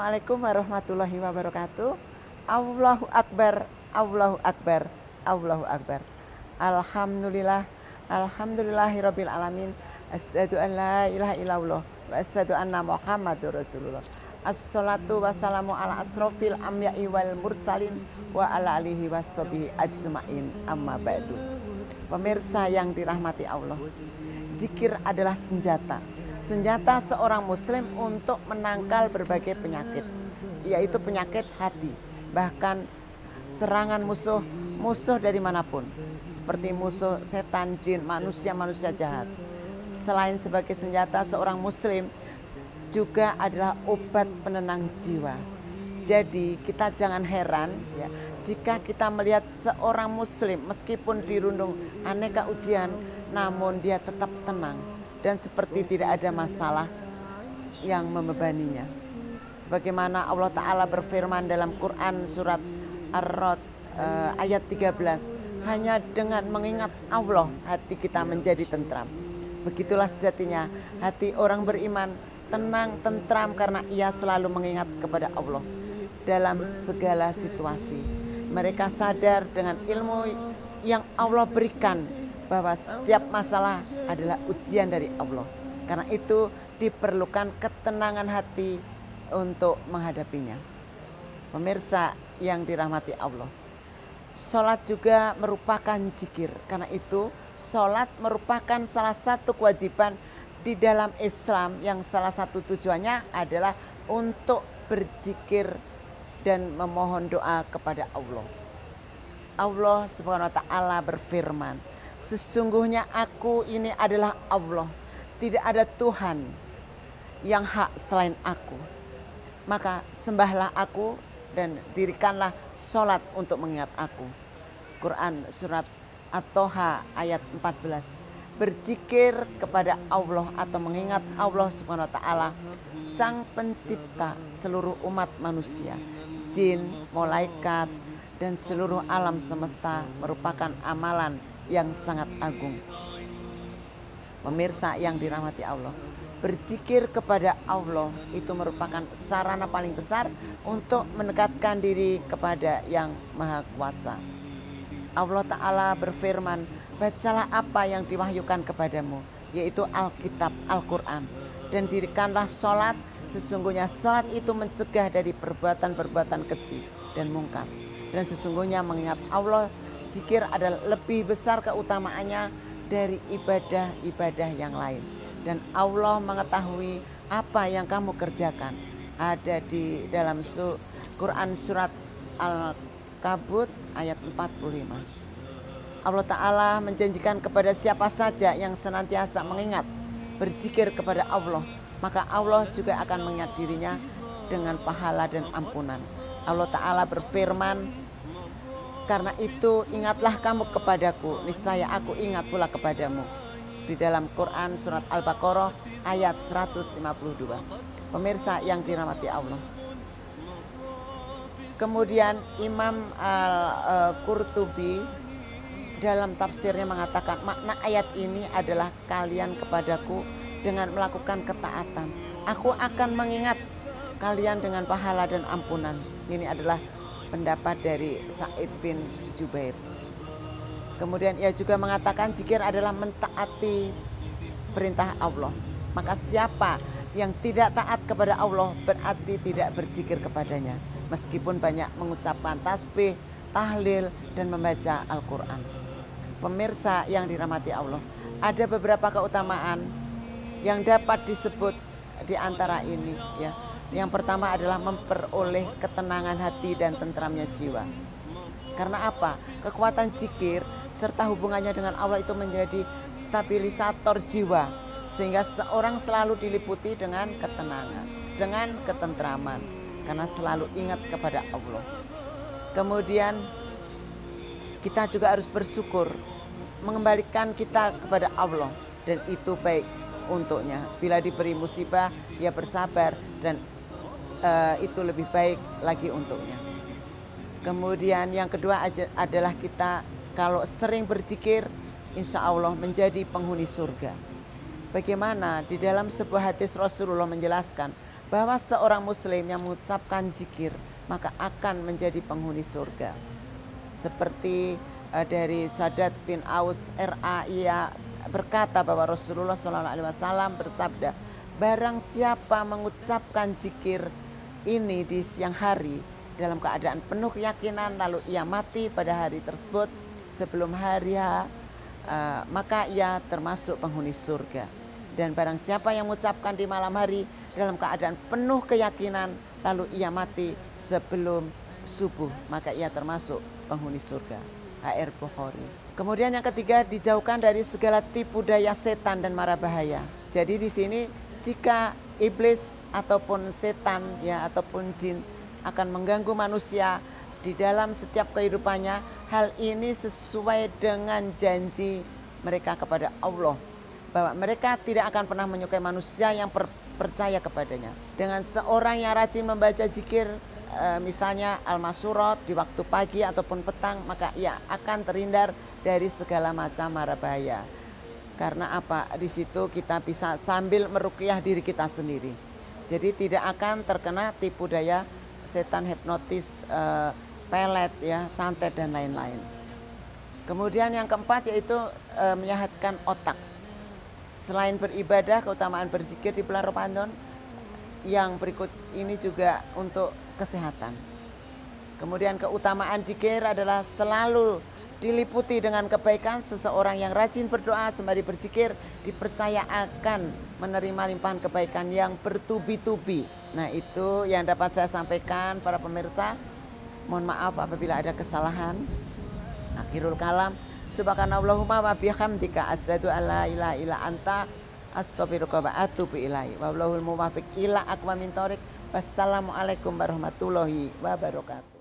Assalamualaikum warahmatullahi wabarakatuh. Allahu Akbar, Allahu Akbar, Allahu Akbar. Alhamdulillah, alhamdulillahirabbil alamin. Asyhadu an la ilaha illallah wa asyhadu anna Muhammadur Rasulullah. Assalatu wassalamu ala asrofil amya'i wal mursalin wa ala alihi washabihi ajmain, amma ba'du. Pemirsa yang dirahmati Allah, zikir adalah senjata seorang muslim untuk menangkal berbagai penyakit, yaitu penyakit hati, bahkan serangan musuh dari manapun, seperti musuh setan, jin, manusia jahat. Selain sebagai senjata, seorang muslim juga adalah obat penenang jiwa. Jadi kita jangan heran ya, jika kita melihat seorang muslim meskipun dirundung aneka ujian, namun dia tetap tenang dan seperti tidak ada masalah yang membebaninya. Sebagaimana Allah Ta'ala berfirman dalam Quran surat Ar-Ra'd ayat 13, hanya dengan mengingat Allah hati kita menjadi tentram. Begitulah sejatinya hati orang beriman, tenang, tentram karena ia selalu mengingat kepada Allah dalam segala situasi. Mereka sadar dengan ilmu yang Allah berikan bahwa setiap masalah adalah ujian dari Allah. Karena itu diperlukan ketenangan hati untuk menghadapinya. Pemirsa yang dirahmati Allah, sholat juga merupakan zikir. Karena itu sholat merupakan salah satu kewajiban di dalam Islam yang salah satu tujuannya adalah untuk berzikir dan memohon doa kepada Allah. Allah Subhanahu wa Ta'ala berfirman, sesungguhnya aku ini adalah Allah, tidak ada Tuhan yang hak selain aku. Maka sembahlah aku dan dirikanlah sholat untuk mengingat aku. Quran surat At-Toha ayat 14. Berzikir kepada Allah atau mengingat Allah Subhanahu wa Ta'ala, Sang Pencipta seluruh umat manusia, jin, malaikat, dan seluruh alam semesta merupakan amalan yang sangat agung. Pemirsa yang dirahmati Allah, berzikir kepada Allah itu merupakan sarana paling besar untuk mendekatkan diri kepada Yang Maha Kuasa. Allah Ta'ala berfirman, bacalah apa yang diwahyukan kepadamu, yaitu Alkitab, Al-Quran, dan dirikanlah sholat. Sesungguhnya sholat itu mencegah dari perbuatan-perbuatan keji dan mungkar. Dan sesungguhnya mengingat Allah, zikir adalah lebih besar keutamaannya dari ibadah-ibadah yang lain. Dan Allah mengetahui apa yang kamu kerjakan. Ada di dalam Quran surat Al-Kabut ayat 45. Allah Ta'ala menjanjikan kepada siapa saja yang senantiasa mengingat, berzikir kepada Allah, maka Allah juga akan mengingat dirinya dengan pahala dan ampunan. Allah Ta'ala berfirman, karena itu ingatlah kamu kepadaku, niscaya aku ingat pula kepadamu. Di dalam Quran surat Al-Baqarah ayat 152. Pemirsa yang dirahmati Allah, kemudian Imam Al-Qurtubi dalam tafsirnya mengatakan, makna ayat ini adalah kalian kepadaku dengan melakukan ketaatan, aku akan mengingat kalian dengan pahala dan ampunan. Ini adalah pendapat dari Sa'id bin Jubair. Kemudian ia juga mengatakan zikir adalah mentaati perintah Allah. Maka siapa yang tidak taat kepada Allah berarti tidak berzikir kepadanya, meskipun banyak mengucapkan tasbih, tahlil, dan membaca Al-Quran. Pemirsa yang dirahmati Allah, ada beberapa keutamaan yang dapat disebut di antara ini ya. Yang pertama adalah memperoleh ketenangan hati dan tentramnya jiwa. Karena apa? Kekuatan zikir serta hubungannya dengan Allah itu menjadi stabilisator jiwa, sehingga seorang selalu diliputi dengan ketenangan, dengan ketentraman, karena selalu ingat kepada Allah. Kemudian kita juga harus bersyukur, mengembalikan kita kepada Allah, dan itu baik untuknya. Bila diberi musibah, dia bersabar, dan itu lebih baik lagi untuknya. Kemudian yang kedua adalah kita kalau sering berzikir, insya Allah menjadi penghuni surga. Bagaimana di dalam sebuah hadis Rasulullah menjelaskan bahwa seorang muslim yang mengucapkan zikir maka akan menjadi penghuni surga. Seperti dari Sadat bin Aus RA, ia berkata bahwa Rasulullah SAW bersabda, barang siapa mengucapkan zikir ini di siang hari dalam keadaan penuh keyakinan lalu ia mati pada hari tersebut sebelum hari H, maka ia termasuk penghuni surga. Dan barang siapa yang mengucapkan di malam hari dalam keadaan penuh keyakinan lalu ia mati sebelum subuh, maka ia termasuk penghuni surga. HR Bukhari. Kemudian yang ketiga, dijauhkan dari segala tipu daya setan dan mara bahaya. Jadi di sini jika iblis ataupun setan ya ataupun jin akan mengganggu manusia di dalam setiap kehidupannya, hal ini sesuai dengan janji mereka kepada Allah bahwa mereka tidak akan pernah menyukai manusia yang percaya kepadanya. Dengan seorang yang rajin membaca zikir misalnya al-masyurat di waktu pagi ataupun petang, maka ia akan terhindar dari segala macam mara bahaya. Karena apa? Di situ kita bisa sambil meruqyah diri kita sendiri. Jadi tidak akan terkena tipu daya setan, hipnotis, pelet ya, santet dan lain-lain. Kemudian yang keempat yaitu menyehatkan otak. Selain beribadah, keutamaan berzikir di bulan Ramadan, yang berikut ini juga untuk kesehatan. Kemudian keutamaan zikir adalah selalu diliputi dengan kebaikan. Seseorang yang rajin berdoa sembari berzikir dipercaya akan menerima limpahan kebaikan yang bertubi-tubi. Nah, itu yang dapat saya sampaikan para pemirsa. Mohon maaf apabila ada kesalahan. Akhirul kalam. Subhanallahumma wa bihamdika asyhadu an la ilaha illa anta astaghfiruka wa atubu ilaihi. Wallahul muwaffiq ila aqwamit thoriq. Wassalamualaikum warahmatullahi wabarakatuh.